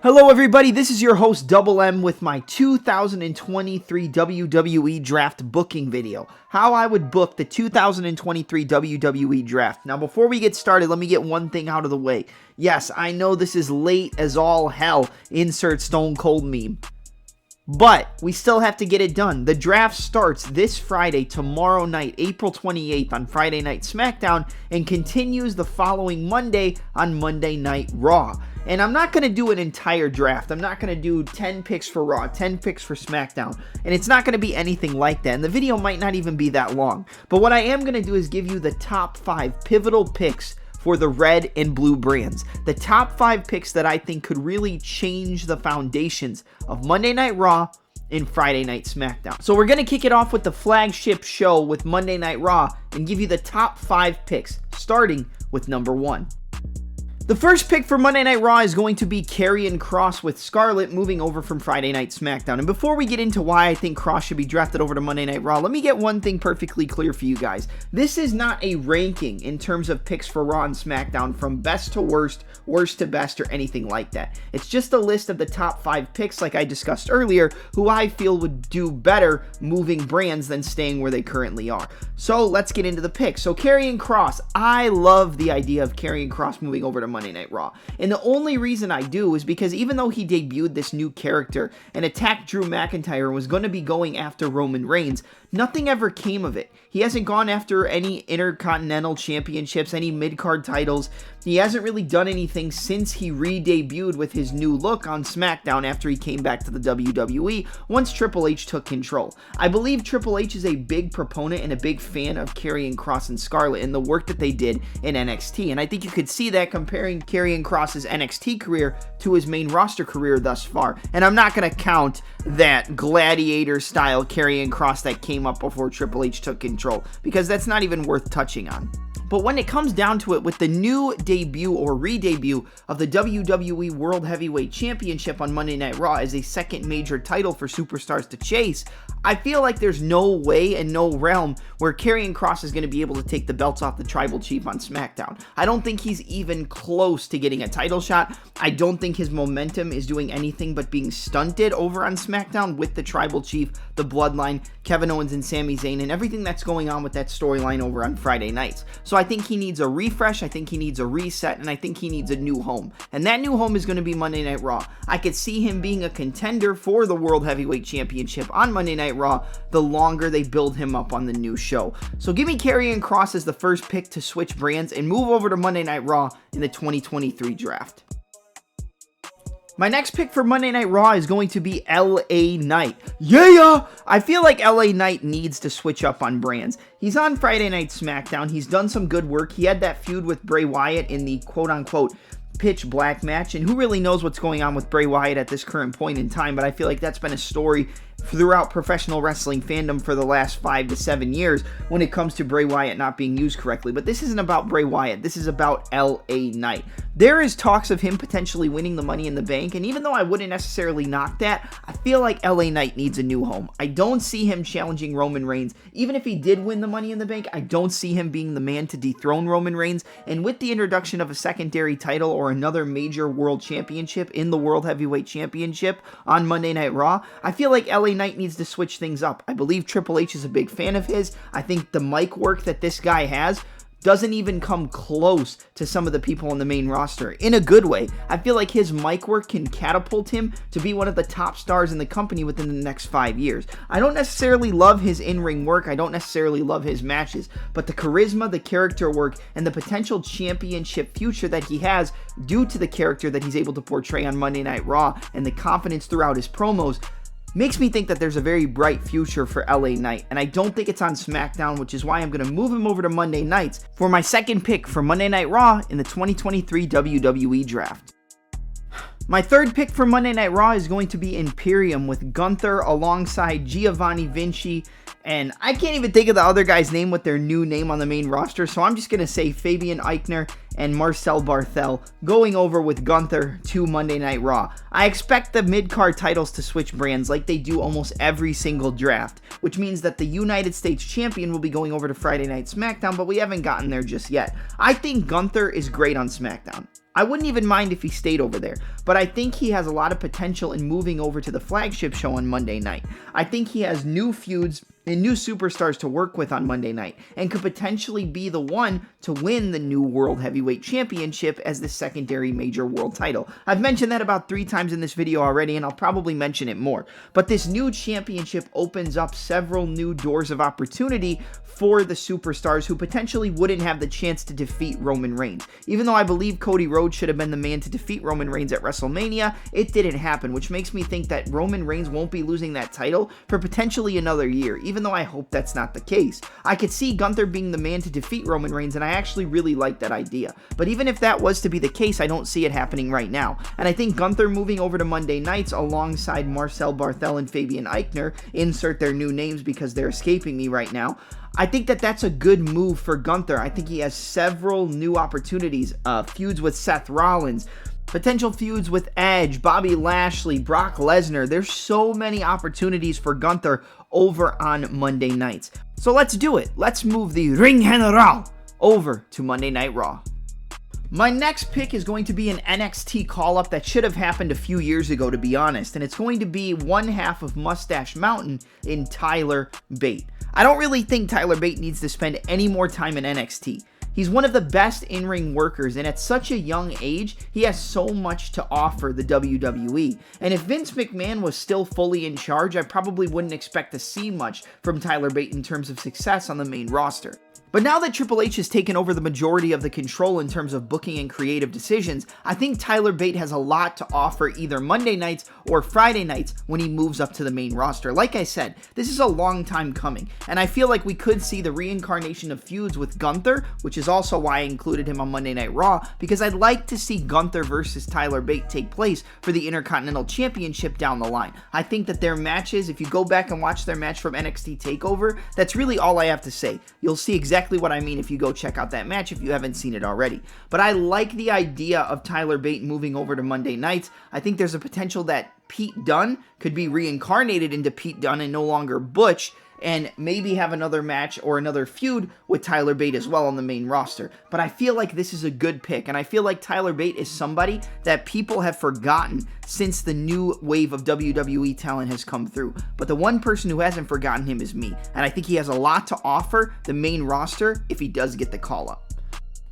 Hello everybody, this is your host Double M with my 2023 WWE Draft booking video. How I would book the 2023 WWE Draft. Now before we get started, let me get one thing out of the way. Yes, I know this is late as all hell, insert Stone Cold meme. But we still have to get it done. The draft starts this Friday, tomorrow night, April 28th on Friday Night Smackdown, and continues the following Monday on Monday Night Raw. And I'm not going to do an entire draft. I'm not going to do 10 picks for Raw, 10 picks for SmackDown. And it's not going to be anything like that. And the video might not even be that long. But what I am going to do is give you the top 5 pivotal picks for the red and blue brands. The top 5 picks that I think could really change the foundations of Monday Night Raw and Friday Night SmackDown. So we're going to kick it off with the flagship show with Monday Night Raw and give you the top 5 picks, starting with number 1. The first pick for Monday Night Raw is going to be Karrion Kross with Scarlett moving over from Friday Night SmackDown. And before we get into why I think Kross should be drafted over to Monday Night Raw, let me get one thing perfectly clear for you guys. This is not a ranking in terms of picks for Raw and SmackDown from best to worst, worst to best, or anything like that. It's just a list of the top 5 picks, like I discussed earlier, who I feel would do better moving brands than staying where they currently are. So let's get into the picks. So Karrion Kross, I love the idea of Karrion Kross moving over to Monday Night Raw. And the only reason I do is because even though he debuted this new character and attacked Drew McIntyre and was going to be going after Roman Reigns, nothing ever came of it. He hasn't gone after any Intercontinental Championships, any mid-card titles. He hasn't really done anything since he re-debuted with his new look on SmackDown after he came back to the WWE once Triple H took control. I believe Triple H is a big proponent and a big fan of Karrion Kross and Scarlett and the work that they did in NXT. And I think you could see that comparing Karrion Kross's NXT career to his main roster career thus far. And I'm not going to count that gladiator-style Karrion Kross that came up before Triple H took control, because that's not even worth touching on. But when it comes down to it, with the new debut or re-debut of the WWE World Heavyweight Championship on Monday Night Raw as a second major title for superstars to chase, I feel like there's no way and no realm where Karrion Kross is going to be able to take the belts off the Tribal Chief on SmackDown. I don't think he's even close to getting a title shot. I don't think his momentum is doing anything but being stunted over on SmackDown with the Tribal Chief, the Bloodline, Kevin Owens and Sami Zayn, and everything that's going on with that storyline over on Friday nights. So I think he needs a refresh, I think he needs a reset, and I think he needs a new home. And that new home is going to be Monday Night Raw. I could see him being a contender for the World Heavyweight Championship on Monday Night Raw the longer they build him up on the new show. So give me Karrion Kross as the first pick to switch brands and move over to Monday Night Raw in the 2023 draft. My next pick for Monday Night Raw is going to be LA Knight. Yeah! I feel like LA Knight needs to switch up on brands. He's on Friday Night SmackDown. He's done some good work. He had that feud with Bray Wyatt in the quote-unquote pitch black match, and who really knows what's going on with Bray Wyatt at this current point in time, but I feel like that's been a story throughout professional wrestling fandom for the last 5 to 7 years when it comes to Bray Wyatt not being used correctly. But this isn't about Bray Wyatt. This is about LA Knight. There is talks of him potentially winning the Money in the Bank, and even though I wouldn't necessarily knock that, I feel like LA Knight needs a new home. I don't see him challenging Roman Reigns. Even if he did win the Money in the Bank, I don't see him being the man to dethrone Roman Reigns, and with the introduction of a secondary title or another major world championship in the World Heavyweight Championship on Monday Night Raw, I feel like LA Knight needs to switch things up. I believe Triple H is a big fan of his. I think the mic work that this guy has doesn't even come close to some of the people on the main roster in a good way. I feel like his mic work can catapult him to be one of the top stars in the company within the next 5 years. I don't necessarily love his in-ring work. I don't necessarily love his matches, but the charisma, the character work, and the potential championship future that he has due to the character that he's able to portray on Monday Night Raw and the confidence throughout his promos makes me think that there's a very bright future for LA Knight, and I don't think it's on SmackDown, which is why I'm going to move him over to Monday nights for my second pick for Monday Night Raw in the 2023 WWE Draft. My third pick for Monday Night Raw is going to be Imperium with Gunther alongside Giovanni Vinci, and I can't even think of the other guy's name with their new name on the main roster, so I'm just going to say Fabian Eichner and Marcel Barthel going over with Gunther to Monday Night Raw. I expect the mid-card titles to switch brands like they do almost every single draft, which means that the United States Champion will be going over to Friday Night SmackDown, but we haven't gotten there just yet. I think Gunther is great on SmackDown. I wouldn't even mind if he stayed over there, but I think he has a lot of potential in moving over to the flagship show on Monday night. I think he has new feuds and new superstars to work with on Monday night, and could potentially be the one to win the new World Heavyweight Championship as the secondary major world title. I've mentioned that about 3 times in this video already, and I'll probably mention it more. But this new championship opens up several new doors of opportunity for the superstars who potentially wouldn't have the chance to defeat Roman Reigns. Even though I believe Cody Rhodes should have been the man to defeat Roman Reigns at WrestleMania, it didn't happen, which makes me think that Roman Reigns won't be losing that title for potentially another year, even though I hope that's not the case. I could see Gunther being the man to defeat Roman Reigns, and I actually really like that idea. But even if that was to be the case, I don't see it happening right now. And I think Gunther moving over to Monday nights alongside Marcel Barthel and Fabian Eichner, insert their new names because they're escaping me right now, I think that that's a good move for Gunther. I think he has several new opportunities, feuds with Seth Rollins, potential feuds with Edge, Bobby Lashley, Brock Lesnar. There's so many opportunities for Gunther over on Monday nights. So let's do it. Let's move the Ring General over to Monday Night Raw. My next pick is going to be an NXT call-up that should have happened a few years ago, to be honest, and it's going to be one half of Mustache Mountain in Tyler Bate. I don't really think Tyler Bate needs to spend any more time in NXT. He's one of the best in-ring workers, and at such a young age, he has so much to offer the WWE. And if Vince McMahon was still fully in charge, I probably wouldn't expect to see much from Tyler Bate in terms of success on the main roster. But now that Triple H has taken over the majority of the control in terms of booking and creative decisions, I think Tyler Bate has a lot to offer either Monday nights or Friday nights when he moves up to the main roster. Like I said, this is a long time coming, and I feel like we could see the reincarnation of feuds with Gunther, which is also why I included him on Monday Night Raw, because I'd like to see Gunther versus Tyler Bate take place for the Intercontinental Championship down the line. I think that their matches, if you go back and watch their match from NXT TakeOver, that's really all I have to say. You'll see exactly what I mean if you go check out that match if you haven't seen it already. But I like the idea of Tyler Bate moving over to Monday nights. I think there's a potential that Pete Dunne could be reincarnated into Pete Dunne and no longer Butch, and maybe have another match or another feud with Tyler Bate as well on the main roster. But I feel like this is a good pick, and I feel like Tyler Bate is somebody that people have forgotten since the new wave of WWE talent has come through. But the one person who hasn't forgotten him is me, and I think he has a lot to offer the main roster if he does get the call-up.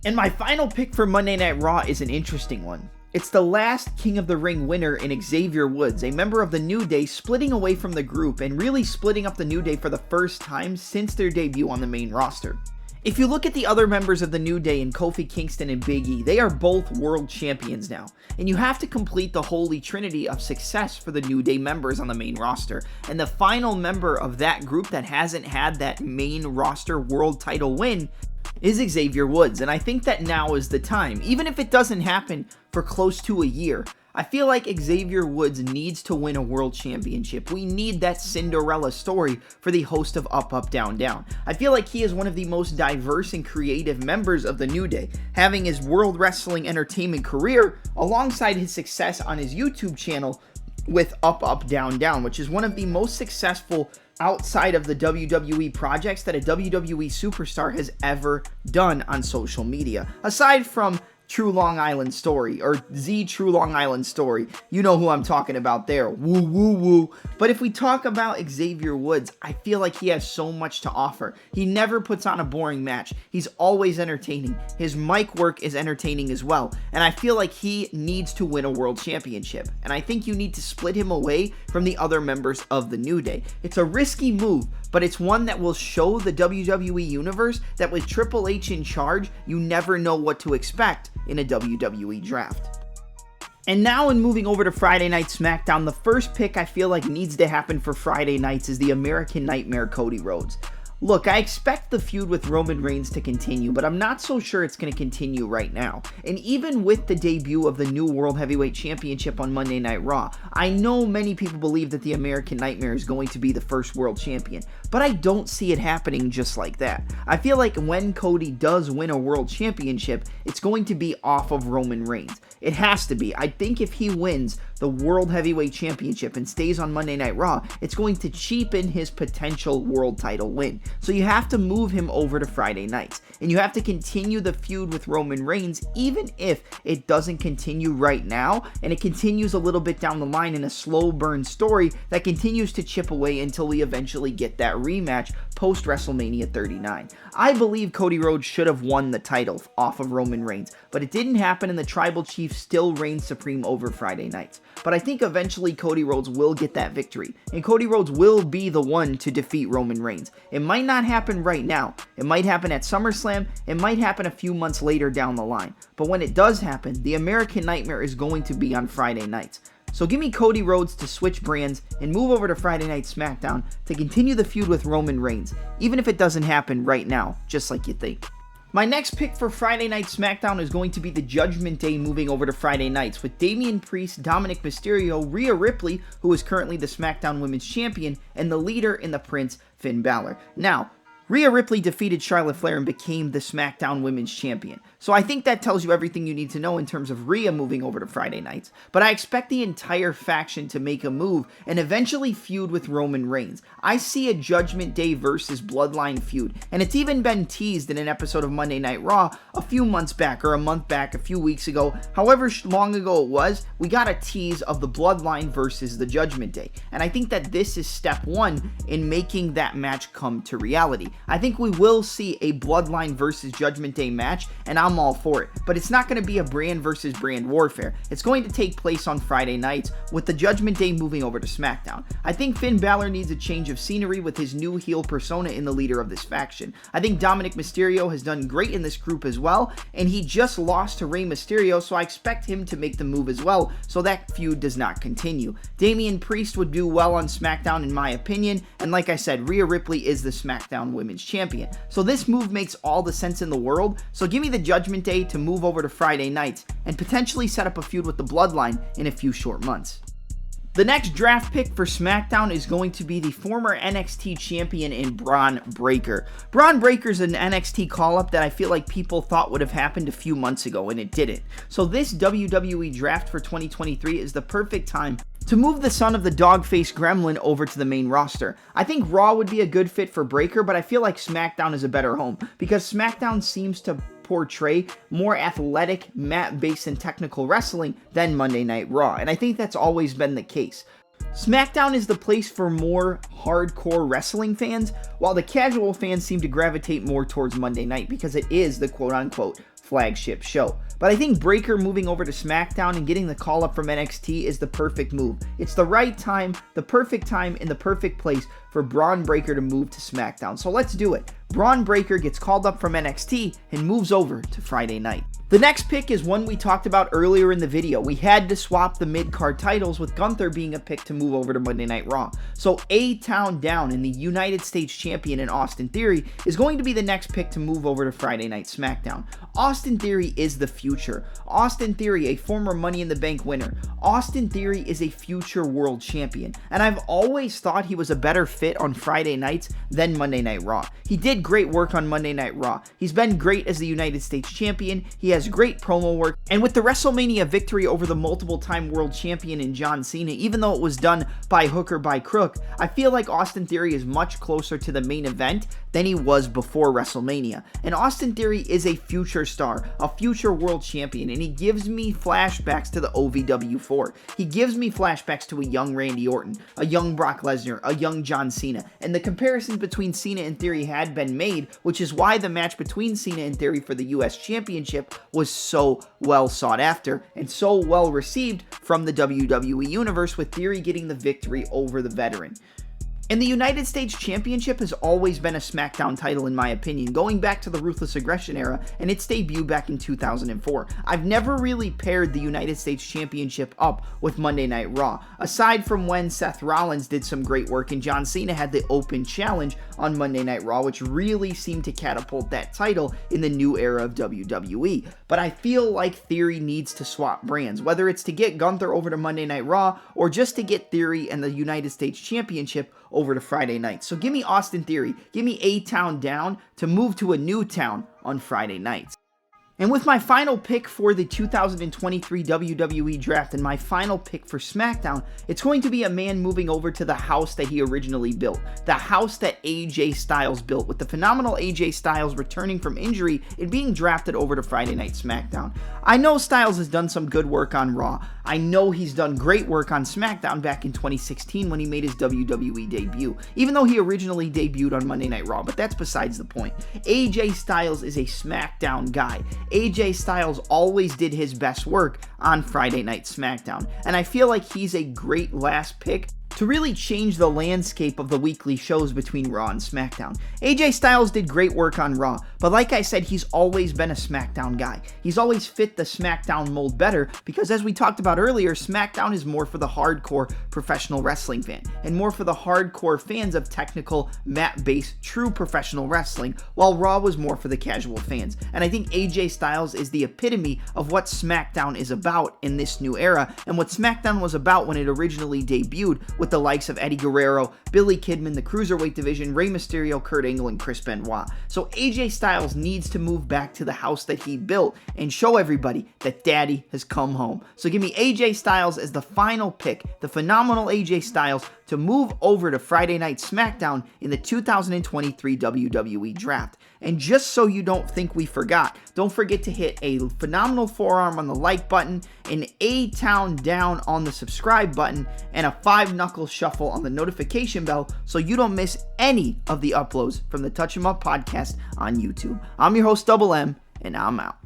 And my final pick for Monday Night Raw is an interesting one. It's the last King of the Ring winner in Xavier Woods, a member of the New Day, splitting away from the group and really splitting up the New Day for the first time since their debut on the main roster. If you look at the other members of the New Day in Kofi Kingston and Big E, they are both world champions now, and you have to complete the holy trinity of success for the New Day members on the main roster, and the final member of that group that hasn't had that main roster world title win is Xavier Woods, and I think that now is the time. Even if it doesn't happen for close to a year, I feel like Xavier Woods needs to win a world championship. We need that Cinderella story for the host of Up, Up, Down, Down. I feel like he is one of the most diverse and creative members of the New Day, having his World Wrestling Entertainment career alongside his success on his YouTube channel with Up, Up, Down, Down, which is one of the most successful outside of the WWE projects that a WWE superstar has ever done on social media. Aside from True Long Island Story, or Z True Long Island Story. You know who I'm talking about there. Woo, woo, woo. But if we talk about Xavier Woods, I feel like he has so much to offer. He never puts on a boring match. He's always entertaining. His mic work is entertaining as well. And I feel like he needs to win a world championship. And I think you need to split him away from the other members of the New Day. It's a risky move, but it's one that will show the WWE Universe that with Triple H in charge, you never know what to expect in a WWE draft. And now in moving over to Friday Night Smackdown, the first pick I feel like needs to happen for Friday nights is the American Nightmare Cody Rhodes. Look, I expect the feud with Roman Reigns to continue, but I'm not so sure it's going to continue right now. And even with the debut of the new World Heavyweight Championship on Monday Night Raw, I know many people believe that the American Nightmare is going to be the first world champion, but I don't see it happening just like that. I feel like when Cody does win a world championship, it's going to be off of Roman Reigns. It has to be. I think if he wins the World Heavyweight Championship and stays on Monday Night Raw, it's going to cheapen his potential world title win. So you have to move him over to Friday nights. And you have to continue the feud with Roman Reigns, even if it doesn't continue right now, and it continues a little bit down the line in a slow burn story that continues to chip away until we eventually get that rematch post WrestleMania 39. I believe Cody Rhodes should have won the title off of Roman Reigns, but it didn't happen, and the Tribal Chief still reigns supreme over Friday nights. But I think eventually Cody Rhodes will get that victory, and Cody Rhodes will be the one to defeat Roman Reigns. It might not happen right now. It might happen at SummerSlam. It might happen a few months later down the line. But when it does happen, the American Nightmare is going to be on Friday nights. So give me Cody Rhodes to switch brands and move over to Friday Night SmackDown to continue the feud with Roman Reigns, even if it doesn't happen right now, just like you think. My next pick for Friday Night SmackDown is going to be the Judgment Day moving over to Friday nights with Damian Priest, Dominic Mysterio, Rhea Ripley, who is currently the SmackDown Women's Champion, and the leader in the Prince, Finn Balor. Now, Rhea Ripley defeated Charlotte Flair and became the SmackDown Women's Champion. So I think that tells you everything you need to know in terms of Rhea moving over to Friday nights. But I expect the entire faction to make a move and eventually feud with Roman Reigns. I see a Judgment Day versus Bloodline feud, and it's even been teased in an episode of Monday Night Raw a few months back, or a month back, a few weeks ago. However long ago it was, we got a tease of the Bloodline versus the Judgment Day. And I think that this is step one in making that match come to reality. I think we will see a Bloodline versus Judgment Day match, and I'm all for it. But it's not going to be a brand versus brand warfare. It's going to take place on Friday nights with the Judgment Day moving over to SmackDown. I think Finn Balor needs a change of scenery with his new heel persona in the leader of this faction. I think Dominic Mysterio has done great in this group as well, and he just lost to Rey Mysterio, so I expect him to make the move as well, so that feud does not continue. Damian Priest would do well on SmackDown in my opinion, and like I said, Rhea Ripley is the SmackDown Women's Champion. So this move makes all the sense in the world, so give me the Judgment Day to move over to Friday nights and potentially set up a feud with the Bloodline in a few short months. The next draft pick for SmackDown is going to be the former NXT champion in Braunbreaker. Braunbreaker is an NXT call-up that I feel like people thought would have happened a few months ago, and it didn't. So this WWE draft for 2023 is the perfect time to move the son of the dog-faced gremlin over to the main roster. I think Raw would be a good fit for Breaker, but I feel like SmackDown is a better home, because SmackDown seems to portray more athletic, mat-based, and technical wrestling than Monday Night Raw, and I think that's always been the case. SmackDown is the place for more hardcore wrestling fans, while the casual fans seem to gravitate more towards Monday Night because it is the quote-unquote flagship show. But I think Breaker moving over to SmackDown and getting the call-up from NXT is the perfect move. It's the right time, the perfect time, and the perfect place for Braunbreaker to move to SmackDown. So let's do it. Braunbreaker gets called up from NXT and moves over to Friday night. The next pick is one we talked about earlier in the video. We had to swap the mid-card titles, with Gunther being a pick to move over to Monday Night Raw. So A-Town Down and the United States Champion in Austin Theory is going to be the next pick to move over to Friday Night SmackDown. Austin Theory is the future. Austin Theory, a former Money in the Bank winner. Austin Theory is a future world champion, and I've always thought he was a better fit on Friday nights than Monday Night Raw. He did great work on Monday Night Raw. He's been great as the United States Champion. He has great promo work, and with the WrestleMania victory over the multiple-time world champion in John Cena, even though it was done by hook or by crook, I feel like Austin Theory is much closer to the main event than he was before WrestleMania. And Austin Theory is a future star, a future world champion, and he gives me flashbacks to the OVW4. He gives me flashbacks to a young Randy Orton, a young Brock Lesnar, a young John Cena, and the comparison between Cena and Theory had been made, which is why the match between Cena and Theory for the US Championship was so well sought after and so well received from the WWE Universe, with Theory getting the victory over the veteran. And the United States Championship has always been a SmackDown title in my opinion, going back to the Ruthless Aggression era and its debut back in 2004. I've never really paired the United States Championship up with Monday Night Raw, aside from when Seth Rollins did some great work and John Cena had the open challenge on Monday Night Raw, which really seemed to catapult that title in the new era of WWE. But I feel like Theory needs to swap brands, whether it's to get Gunther over to Monday Night Raw or just to get Theory and the United States Championship over to Friday night. So give me Austin Theory, give me A-Town Down to move to a new town on Friday nights. And with my final pick for the 2023 WWE Draft and my final pick for SmackDown, it's going to be a man moving over to the house that he originally built. The house that AJ Styles built, with the phenomenal AJ Styles returning from injury and being drafted over to Friday Night SmackDown. I know Styles has done some good work on Raw. I know he's done great work on SmackDown back in 2016 when he made his WWE debut, even though he originally debuted on Monday Night Raw, but that's besides the point. AJ Styles is a SmackDown guy. AJ Styles always did his best work on Friday Night SmackDown, and I feel like he's a great last pick to really change the landscape of the weekly shows between Raw and SmackDown. AJ Styles did great work on Raw, but like I said, he's always been a SmackDown guy. He's always fit the SmackDown mold better because, as we talked about earlier, SmackDown is more for the hardcore professional wrestling fan and more for the hardcore fans of technical, mat-based, true professional wrestling, while Raw was more for the casual fans. And I think AJ Styles is the epitome of what SmackDown is about in this new era and what SmackDown was about when it originally debuted, with the likes of Eddie Guerrero, Billy Kidman, the Cruiserweight division, Rey Mysterio, Kurt Angle, and Chris Benoit. So AJ Styles needs to move back to the house that he built and show everybody that Daddy has come home. So give me AJ Styles as the final pick, the phenomenal AJ Styles, to move over to Friday Night SmackDown in the 2023 WWE Draft. And just so you don't think we forgot, don't forget to hit a phenomenal forearm on the like button, an A-Town down on the subscribe button, and a 5-knuckle shuffle on the notification bell so you don't miss any of the uploads from the Touch 'Em Up podcast on YouTube. I'm your host, Double M, and I'm out.